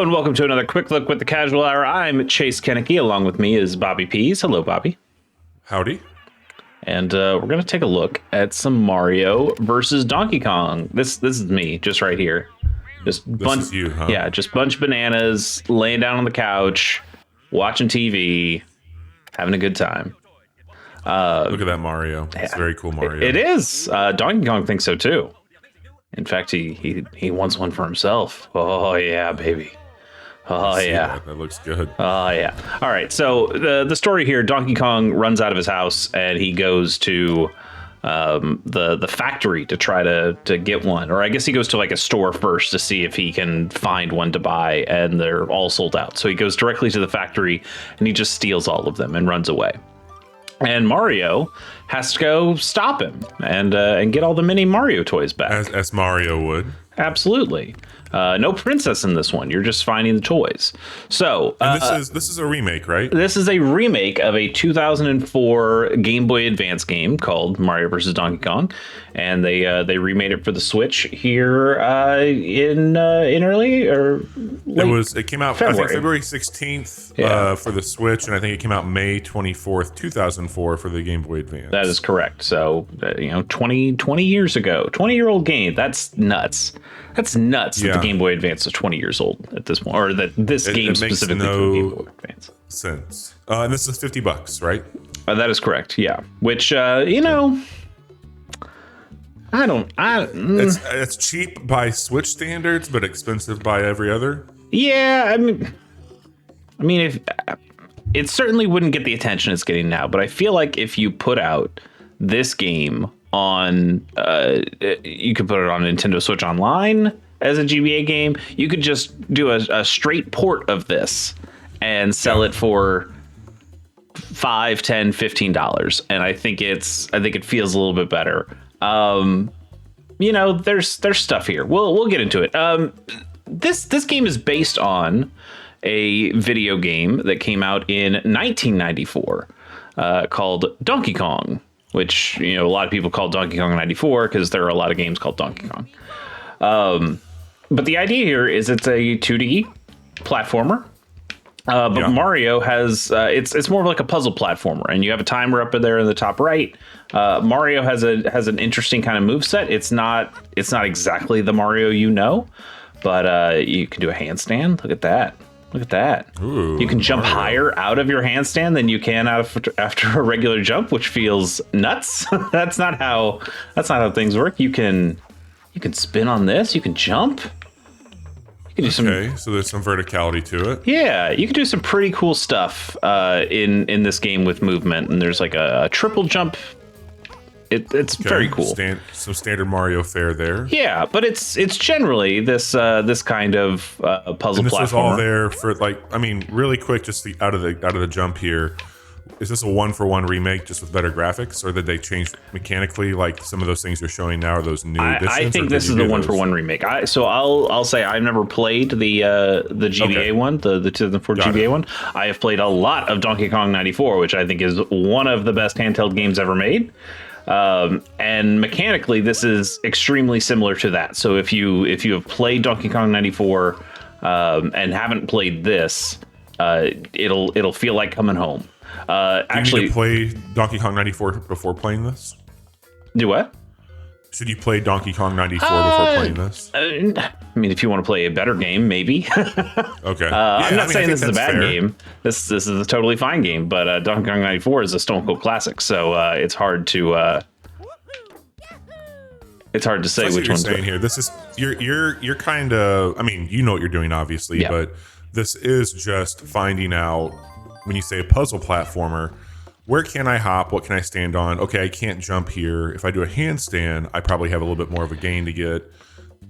Hello and welcome to another quick look with the Casual Hour. I'm Chase Kennecke. Along with me is Bobby Pease. Hello, Bobby. Howdy. And we're going to take a look at some Mario versus Donkey Kong. This is me, just right here. Just This is you, huh? Yeah, just bunch bananas, laying down on the couch, watching TV, having a good time. Look at that Mario. It's very cool Mario. It is. Donkey Kong thinks so too. In fact, he wants one for himself. Oh yeah, baby. Oh yeah. That looks good. Oh yeah. All right. So the story here: Donkey Kong runs out of his house and he goes to the factory to try to get one, or I guess he goes to like a store first to see if he can find one to buy, and they're all sold out. So he goes directly to the factory and he just steals all of them and runs away. And Mario has to go stop him and get all the mini Mario toys back. As Mario would. Absolutely. No princess in this one. You're just finding the toys. So And this is a remake, right? this is a remake of a 2004 Game Boy Advance game called Mario vs. Donkey Kong, and they remade it for the Switch here in early or late It came out February. I think February 16th for the Switch, and I think it came out May 24th, 2004 for the Game Boy Advance. That is correct. So 20 years ago, 20-year-old game. That's nuts. That's nuts that the Game Boy Advance is 20 years old at this point, or that this game specifically for the Game Boy Advance. Sense. And this is $50, right? That is correct. Yeah. Which It's cheap by Switch standards, but expensive by every other. Yeah, I mean, if it certainly wouldn't get the attention it's getting now, but I feel like if you put out this game on, you could put it on Nintendo Switch Online as a GBA game. You could just do a straight port of this and sell it for $5, $10, $15, and I think it feels a little bit better. There's stuff here. We'll get into it. This game is based on a video game that came out in 1994 called Donkey Kong, which a lot of people call Donkey Kong 94 because there are a lot of games called Donkey Kong. But the idea here is it's a 2D platformer. But Mario has it's more of like a puzzle platformer, and you have a timer up there in the top right. Mario has an interesting kind of moveset. It's not exactly the Mario but you can do a handstand. Look at that. Look at that. Ooh, you can jump Mario. higher out of your handstand than you can after a regular jump, which feels nuts. That's not how things work. You can spin on this. You can jump. You can do So there's some verticality to it. Yeah, you can do some pretty cool stuff in this game with movement, and there's like a triple jump. It's very cool. Some standard Mario fare there. Yeah, but it's generally this kind of puzzle And this platformer. was all there for really quick, just out of the jump here. Is this a 1-for-1 remake just with better graphics, or did they change mechanically like some of those things you're showing now, or those new additions? I think this is the 1-for-1 remake. So I'll say I've never played the GBA one, the 2004 GBA one. I have played a lot of Donkey Kong 94, which I think is one of the best handheld games ever made. And mechanically, this is extremely similar to that. So if you have played Donkey Kong 94 and haven't played this, it'll feel like coming home. Actually, you need to play Donkey Kong 94 before playing this? Do what? Should you play Donkey Kong 94 before playing this? I mean, if you want to play a better game, maybe. Okay. I'm not saying this is a bad game. This is a totally fine game, but Donkey Kong 94 is a Stone Cold classic, so it's hard to say which one's saying here. This is you're kind of. I mean, you know what you're doing, obviously, but this is just finding out. When you say a puzzle platformer, where can I hop? What can I stand on? Okay, I can't jump here. If I do a handstand, I probably have a little bit more of a gain to get.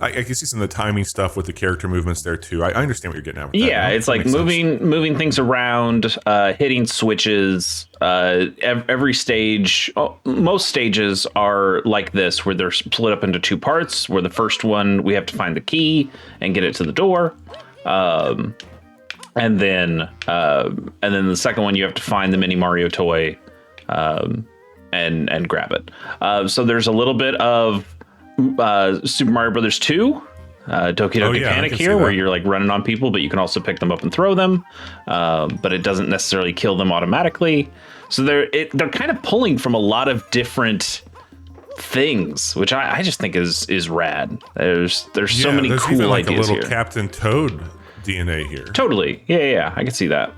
I can see some of the timing stuff with the character movements there too. I understand what you're getting at with that. Yeah, it's like moving things around, hitting switches. Every stage, most stages are like this, where they're split up into two parts. Where the first one we have to find the key and get it to the door. And then the second one, you have to find the mini Mario toy and grab it. So there's a little bit of Super Mario Brothers 2 Doki Doki Panic here, where you're like running on people, but you can also pick them up and throw them, but it doesn't necessarily kill them automatically. So they're kind of pulling from a lot of different things, which I just think is rad. There's so many cool even like ideas a little here. Captain Toad DNA here. Totally, yeah, I can see that.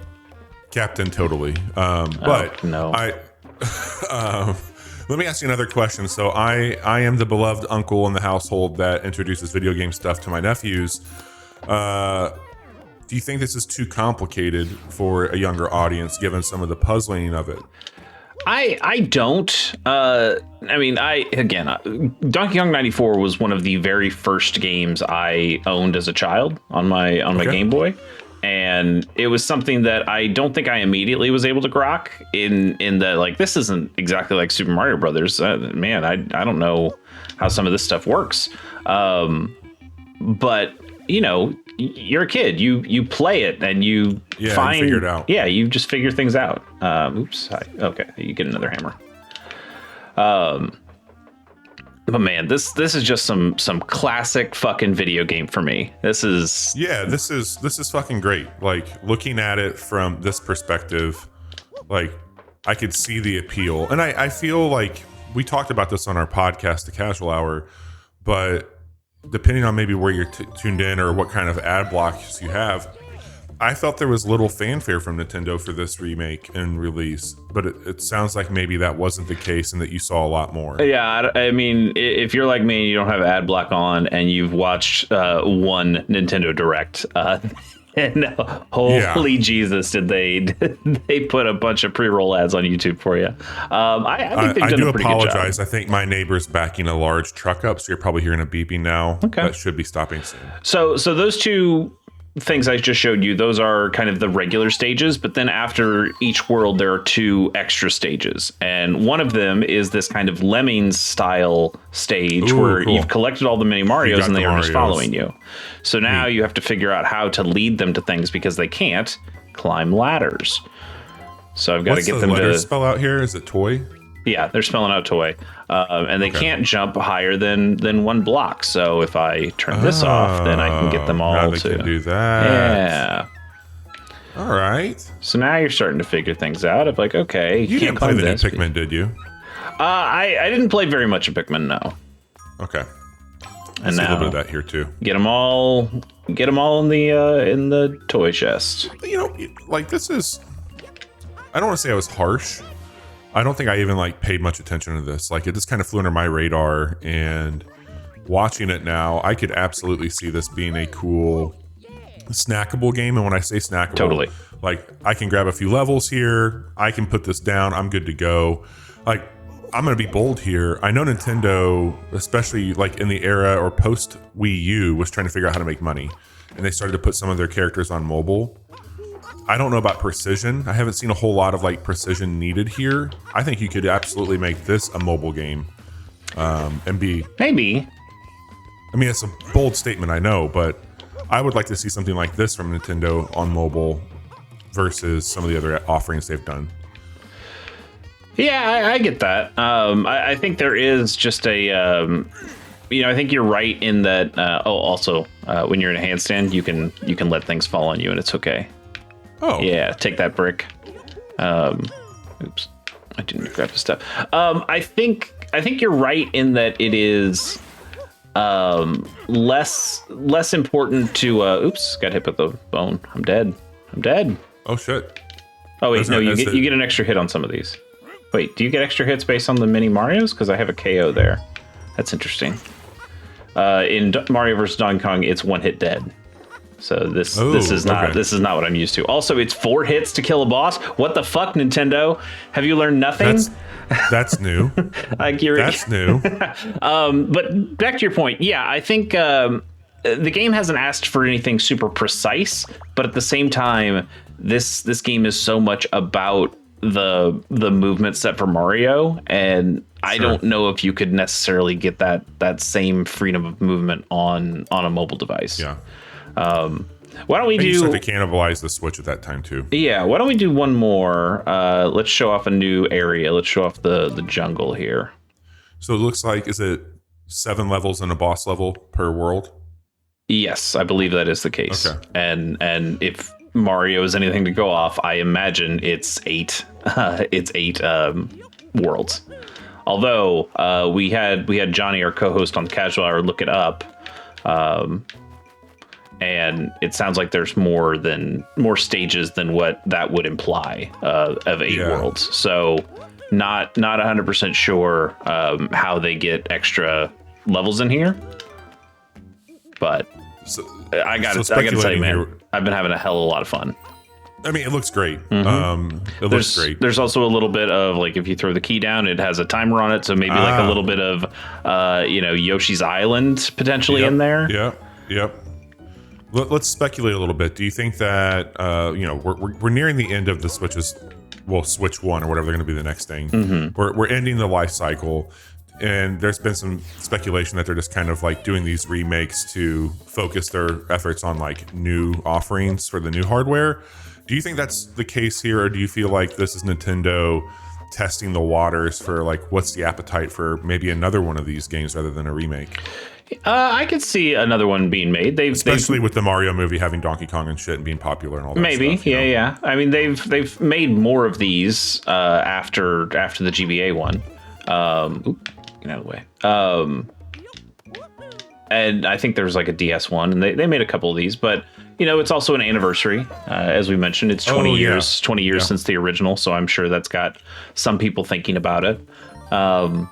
Captain Totally. But no. Let me ask you another question. So I am the beloved uncle in the household that introduces video game stuff to my nephews. Do you think this is too complicated for a younger audience, given some of the puzzling of it? I don't. Donkey Kong 94 was one of the very first games I owned as a child on my Game Boy. And it was something that I don't think I immediately was able to grok in that, like, this isn't exactly like Super Mario Brothers. Man, I don't know how some of this stuff works. But, you know, you're a kid. You play it and you figure it out. Yeah, you just figure things out. Okay, you get another hammer. But man, this is just some classic fucking video game for me. This is fucking great. Like, looking at it from this perspective, like, I could see the appeal. And I feel like we talked about this on our podcast, The Casual Hour, but depending on maybe where you're tuned in or what kind of ad blocks you have, I felt there was little fanfare from Nintendo for this remake and release, but it sounds like maybe that wasn't the case and that you saw a lot more. Yeah, I mean, if you're like me and you don't have ad block on and you've watched one Nintendo Direct, and holy Jesus, did they put a bunch of pre-roll ads on YouTube for you? I think they've done a pretty good job. I think my neighbor's backing a large truck up, so you're probably hearing a beeping now. Okay. That should be stopping soon. So those two things I just showed you, those are kind of the regular stages, but then after each world there are two extra stages, and one of them is this kind of Lemmings style stage. Ooh, where cool. You've collected all the mini Marios and they are just following you. So now you have to figure out how to lead them to things because they can't climb ladders. So I've got to get them to spell out here. Is it toy? Yeah, they're spelling out toy, and they can't jump higher than one block. So if I turn this off, then I can get them all to can do that. Yeah. All right. So now you're starting to figure things out. Of like, okay, you didn't play the new Pikmin, did you? I didn't play very much of Pikmin, no. Okay. And now a little bit of that here too. Get them all in the toy chest. You know, like, this is. I don't want to say I was harsh. I don't think I even paid much attention to this. Like, it just kind of flew under my radar, and watching it now, I could absolutely see this being a cool snackable game. And when I say snackable, totally, like, I can grab a few levels here, I can put this down, I'm good to go. Like, I'm going to be bold here. I know Nintendo, especially like in the era or post Wii U, was trying to figure out how to make money, and they started to put some of their characters on mobile. I don't know about precision. I haven't seen a whole lot of precision needed here. I think you could absolutely make this a mobile game, and be maybe. I mean, it's a bold statement, I know, but I would like to see something like this from Nintendo on mobile versus some of the other offerings they've done. Yeah, I get that. I think there is just a. I think you're right in that. Also, when you're in a handstand, you can let things fall on you, and it's okay. Oh. Yeah, take that brick. Oops, I didn't grab the stuff. I think you're right in that it is less important to. Oops, got hit with the bone. I'm dead. Oh shit. Oh wait, no, you get an extra hit on some of these. Wait, do you get extra hits based on the mini Marios? Because I have a KO there. That's interesting. In Mario vs. Donkey Kong, it's one hit dead. So this is not what I'm used to. Also, it's 4 hits to kill a boss. What the fuck, Nintendo? Have you learned nothing? That's new. That's new. But back to your point, yeah, I think the game hasn't asked for anything super precise, but at the same time, this game is so much about the movement set for Mario, and I don't know if you could necessarily get that same freedom of movement on a mobile device. Yeah. Why don't we do? You start to cannibalize the Switch at that time too. Yeah. Why don't we do one more? Let's show off a new area. Let's show off the jungle here. So it looks like, is it 7 levels and a boss level per world? Yes, I believe that is the case. Okay. And if Mario is anything to go off, I imagine it's 8. It's 8 worlds. Although we had Johnny, our co-host on the Casual Hour, look it up, and it sounds like there's more stages than what that would imply of 8 worlds. So not 100% sure how they get extra levels in here, but I gotta tell you, man, I've been having a hell of a lot of fun. I mean, it looks great. It looks great. There's also a little bit of, like, if you throw the key down, it has a timer on it. So maybe like a little bit of, Yoshi's Island potentially in there. Yep. Let's speculate a little bit. Do you think that, we're nearing the end of the Switch 1 or whatever they're going to be the next thing. We're ending the life cycle. And there's been some speculation that they're just kind of like doing these remakes to focus their efforts on like new offerings for the new hardware. Do you think that's the case here, or do you feel like this is Nintendo testing the waters for like what's the appetite for maybe another one of these games rather than a remake? I could see another one being made. Especially with the Mario movie having Donkey Kong and shit and being popular and all that. Maybe, stuff, yeah. I mean, they've made more of these after the GBA one. Get out of the way. And I think there's like a DS one, and they made a couple of these, but it's also an anniversary. As we mentioned, it's 20 years since the original, so I'm sure that's got some people thinking about it. But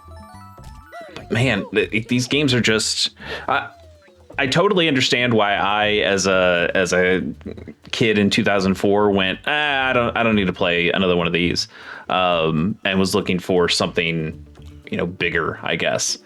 man, these games are just. I totally understand why I, as a kid in 2004, went, I don't need to play another one of these, and was looking for something, bigger, I guess.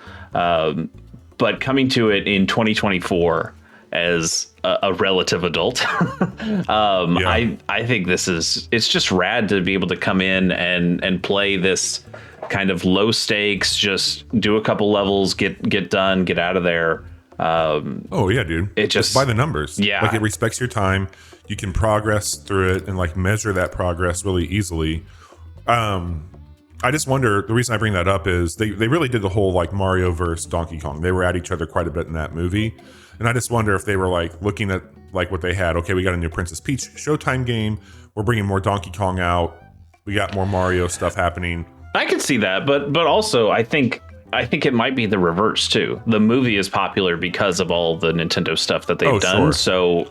But coming to it in 2024 as a relative adult, I think it's just rad to be able to come in and play this kind of low stakes, just do a couple levels, get done, get out of there. Dude. It just by the numbers. Yeah. Like, it respects your time. You can progress through it and like measure that progress really easily. I just wonder, the reason I bring that up is they really did the whole like Mario versus Donkey Kong. They were at each other quite a bit in that movie. And I just wonder if they were like looking at like what they had. Okay, we got a new Princess Peach Showtime game. We're bringing more Donkey Kong out. We got more Mario stuff happening. I could see that, but also I think it might be the reverse too. The movie is popular because of all the Nintendo stuff that they've done. Sure. So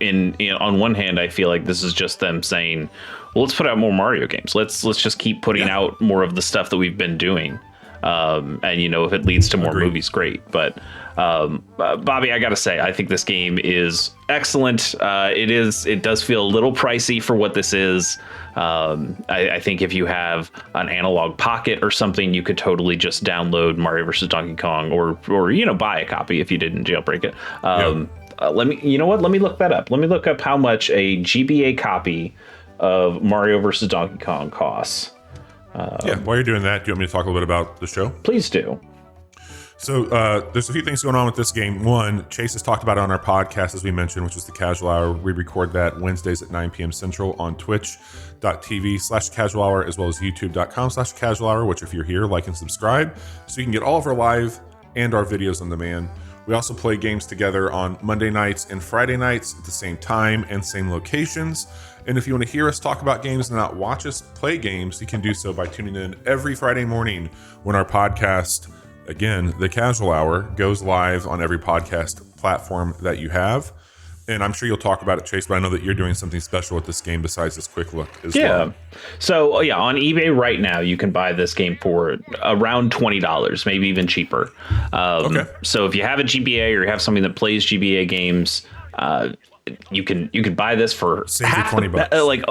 on one hand, I feel like this is just them saying, well, let's put out more Mario games. Let's just keep putting out more of the stuff that we've been doing. And if it leads to more movies, great. But Bobby, I gotta say, I think this game is excellent. It does feel a little pricey for what this is. I think if you have an analog pocket or something, you could totally just download Mario vs. Donkey Kong or buy a copy if you didn't jailbreak it. Let me look that up. Let me look up how much a GBA copy of Mario vs. Donkey Kong costs. While you're doing that, do you want me to talk a little bit about the show? Please do. So there's a few things going on with this game. One, Chase has talked about it on our podcast, as we mentioned, which is the Casual Hour. We record that Wednesdays at 9 p.m. Central on twitch.tv/Casual Hour, as well as youtube.com/Casual Hour, which if you're here, like and subscribe so you can get all of our live and our videos on demand. We also play games together on Monday nights and Friday nights at the same time and same locations. And if you want to hear us talk about games and not watch us play games, you can do so by tuning in every Friday morning when our podcast, again, the Casual Hour, goes live on every podcast platform that you have. And I'm sure you'll talk about it, Chase, but I know that you're doing something special with this game besides this quick look as well. So, on eBay right now, you can buy this game for around $20, maybe even cheaper. Okay. So if you have a GBA or you have something that plays GBA games, you can buy this for half $20, like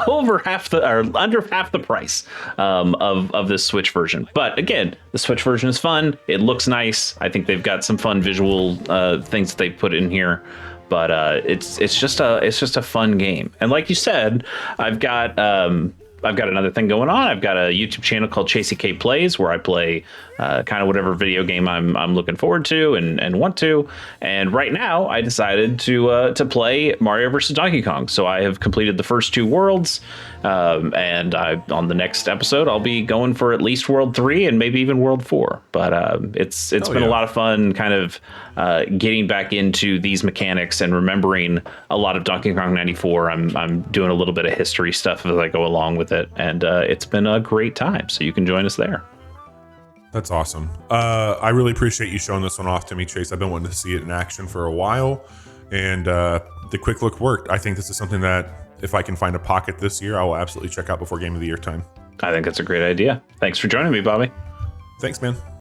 over half or under half the price of this Switch version. But again, the Switch version is fun. It looks nice. I think they've got some fun visual things that they put in here. But it's just a fun game. And like you said, I've got another thing going on. I've got a YouTube channel called Chasey K Plays, where I play kind of whatever video game I'm looking forward to and want to. And right now, I decided to play Mario vs. Donkey Kong. So I have completed the first 2 worlds, and on the next episode, I'll be going for at least World 3 and maybe even World 4. But it's been a lot of fun, kind of getting back into these mechanics and remembering a lot of Donkey Kong 94. I'm doing a little bit of history stuff as I go along with it, and it's been a great time. So you can join us there. That's awesome. I really appreciate you showing this one off to me, Chase. I've been wanting to see it in action for a while, and the quick look worked. I think this is something that if I can find a pocket this year, I will absolutely check out before Game of the Year time. I think that's a great idea. Thanks for joining me, Bobby. Thanks, man.